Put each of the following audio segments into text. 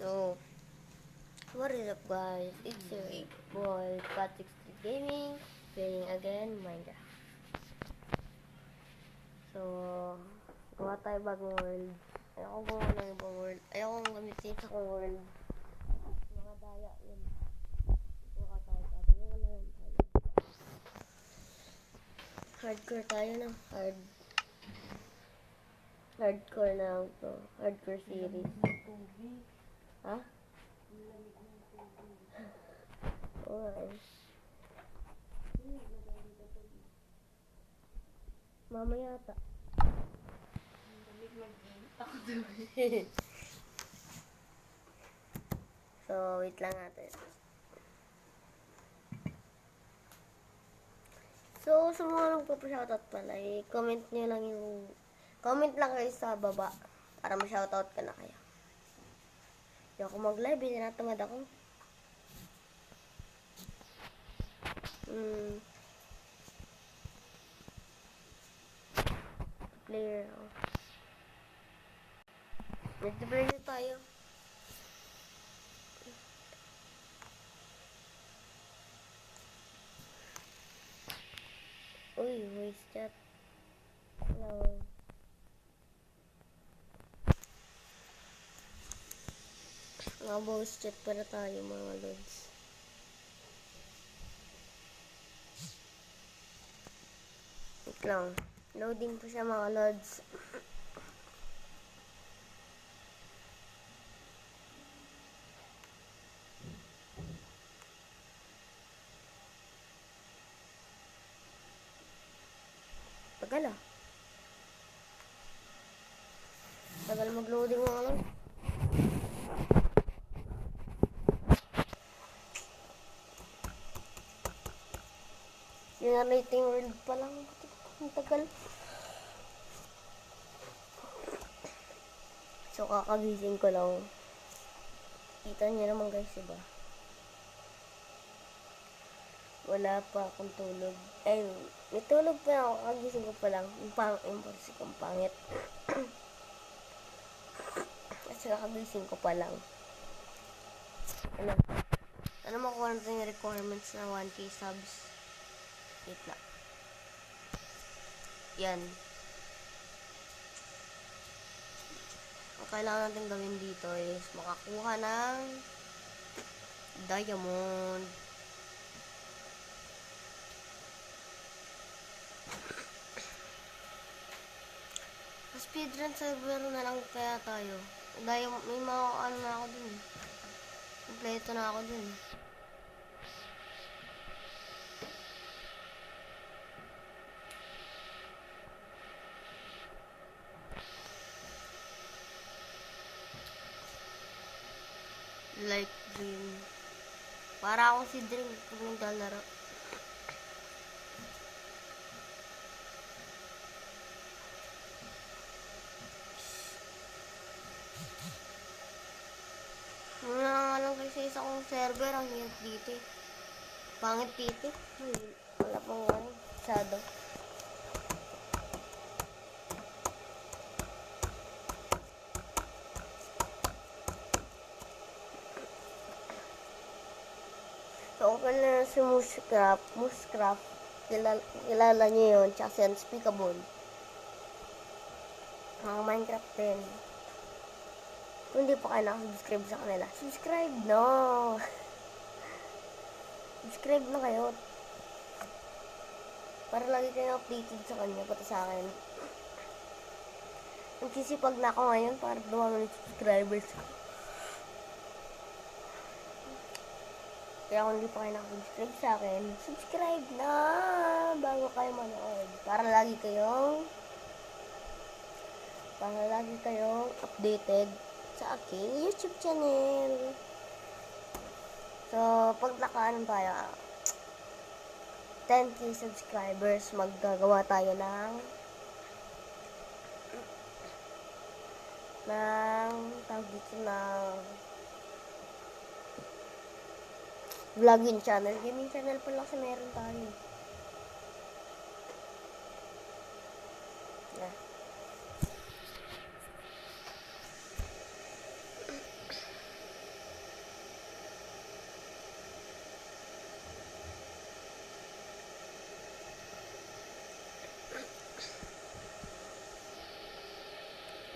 So, what is up guys? It's your boy, Patrick Street Gaming, playing again Minecraft. So, gawa tayo bagong world. Ayoko gawa ng ibang world. Ayoko gamitin sa kong world. Mga daya yun. Gawa tayo. Gawa lang tayo. Hardcore tayo na. Hardcore na lang to. Hardcore series. Ha? Oo nga eh. Mamaya ata. So, wait lang natin. So, sa mga nagpapashoutout pala, comment nyo lang yung... Comment lang kayo sa baba para ma-shoutout ka na kayo. Hindi ako mag-live, tinatamad ako. Player ako. Nag-player tayo. Uy, voice chat. Hello. Mga voice chat para tayo mga lods. Wait lang. Loading po siya mga lods. Tagal ah. Tagal mag-loading mga lods. Generating world pa lang. Ang tagal. So, kakagising ko lang. Kita niyo naman guys, diba? Wala pa akong tulog. Ay, may tulog pa ako. Kakagising ko pa lang. Yung pangit. Kasi kakagising ko pa lang. Ano makuha natin yung requirements na 1k subs? Wait lang. Yan. Ang kailangan natin gawin dito is makakuha ng diamond. Speedrun server na lang kaya tayo. May mga ano na ako dun. Kompleto na ako dun. Like Dream. Para akong si Dream kung naglalaro. Muna nga lang kasi sa isang server ang hirap dito eh. Pangit dito. Wala pang ano. Shadow. So, okay na si Muscraft. Kilala niyo yun. Tsaka si Unspeakable. Mga Minecraft din. Kung hindi pa kayo nakasubscribe sa kanila, subscribe no! Subscribe na kayo. Para lagi kayo updated sa kanya, pati sa akin. Nagsisipag na ako ngayon para dumami ng subscribers ko. Kaya kung hindi pa kayo nakasubscribe sa akin, subscribe na bago kayo manood. Para lagi kayong updated sa aking YouTube channel. So, pag nakaan tayo 10k subscribers, maggagawa tayo ng tawag dito ng vlogging channel. Gaming channel pala kasi meron tayo. Yeah.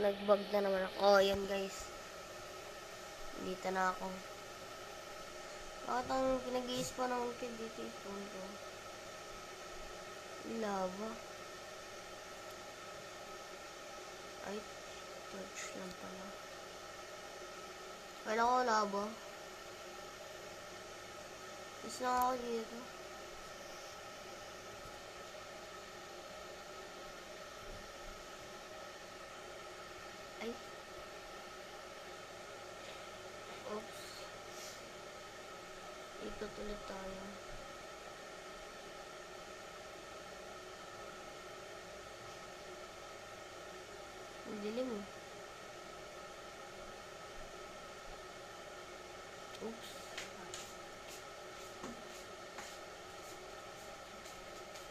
Nag-bug na naman ako. Oh, yan guys. Dito na ako. Bakit ang pinag-i-spawn ng kid dito yung phone ko? Lava. Ay, torch lang pala. Wala ko lava. Is lang ako dito. Ay. Oops. Ikot ulit tayo. Ang dilim eh. Oops.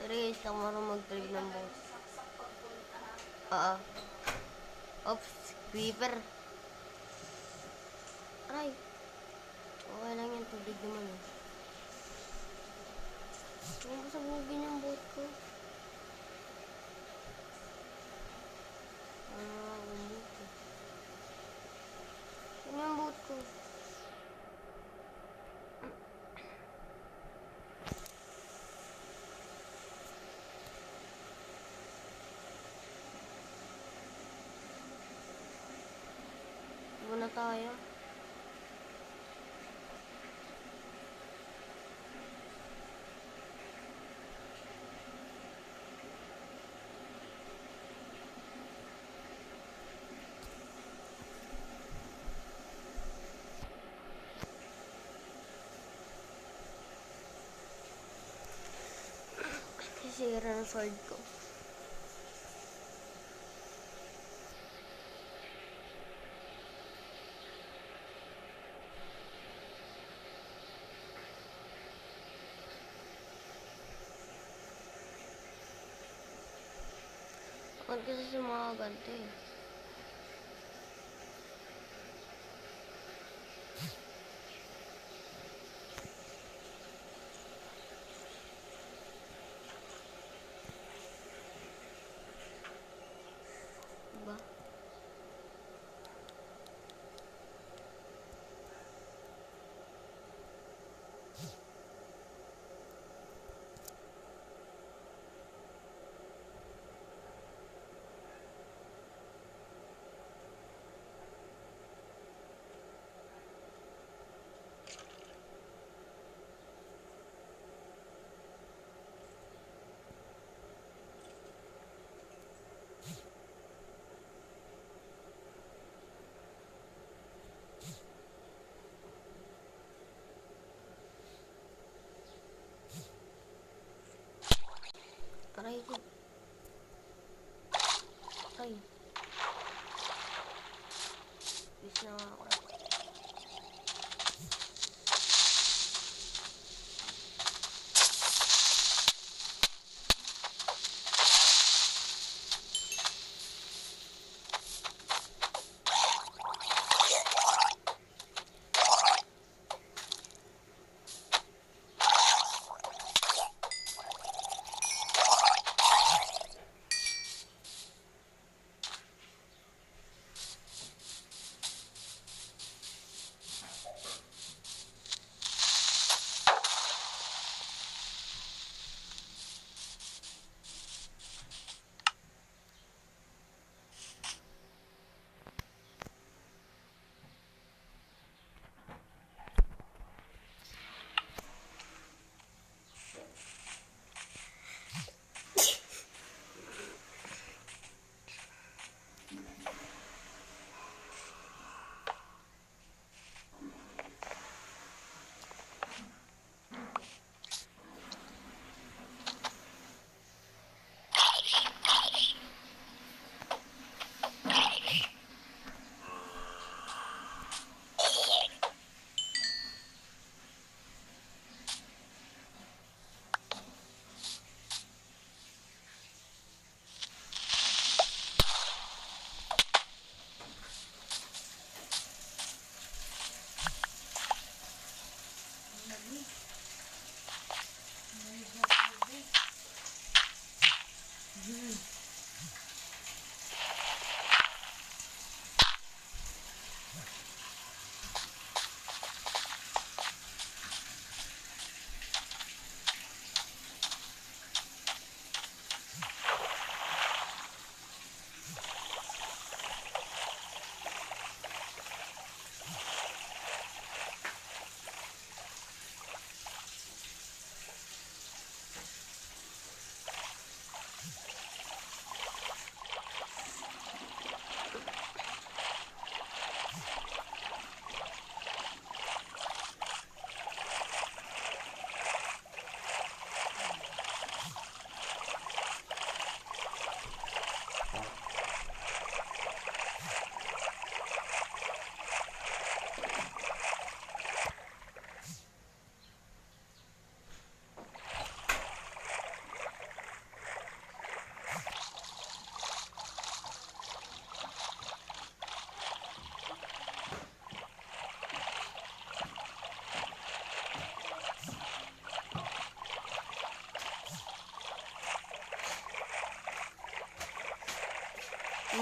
Sorry guys, ako marunong mag-drive ng boat. Oops, creeper. Aray. Okay lang yan, tubig naman eh. Huwag mo sabugin yung boat ko. Ano nga yung boat ko? Ano yung boat ko? Muna tayo. Sisira ng sword ko. Huwag kasi sa mga ganito eh. Diba? Aray ko. Ay. Bis na nga ako.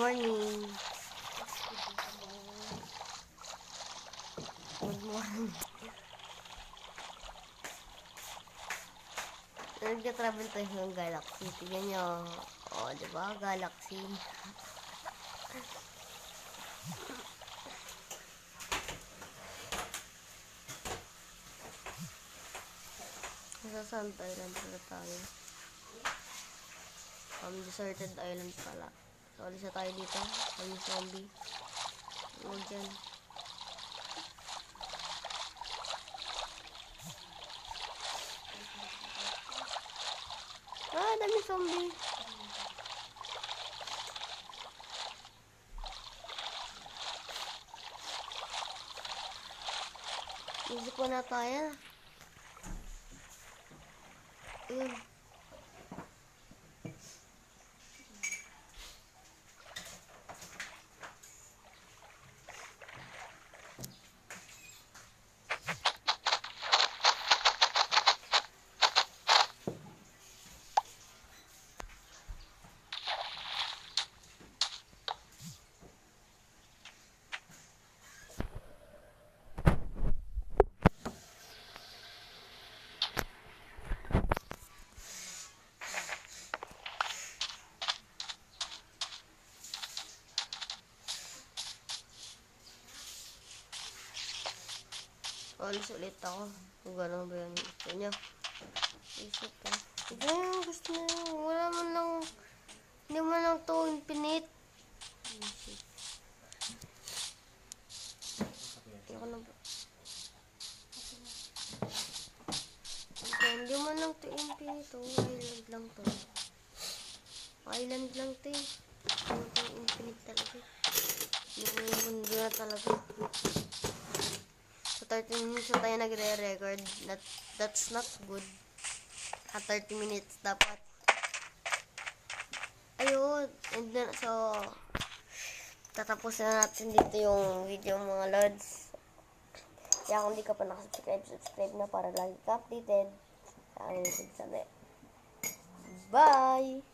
morning. Good morning. Nagka-travel tayo ng Galaxy. Tignan nyo. O, diba? Galaxy. Nasa Sand Island pala tayo. Deserted island pala. So, alis na tayo dito. Kami zombie. Huwag dyan. Ah, dami zombie. Isip ko na tayo. Ayun. Alis ulit ako. Kung gano'n ba yan gusto niya. Isip ko. Ito yung gusto niya. Wala man lang. Hindi man lang to infinite. Ayoko na ba? Okay, hindi man lang to infinite. Island lang to. Island lang to eh. Hindi to infinite talaga. Hindi mo yung mundo na talaga. 30 minutes na tayo nagre-record. That's not good. 30 minutes dapat. Ayun. And then, so, tatapusin na natin dito yung video mga lods. Kaya kung di ka pa nakasubscribe, subscribe na para lagi ka updated sa aking video. Bye!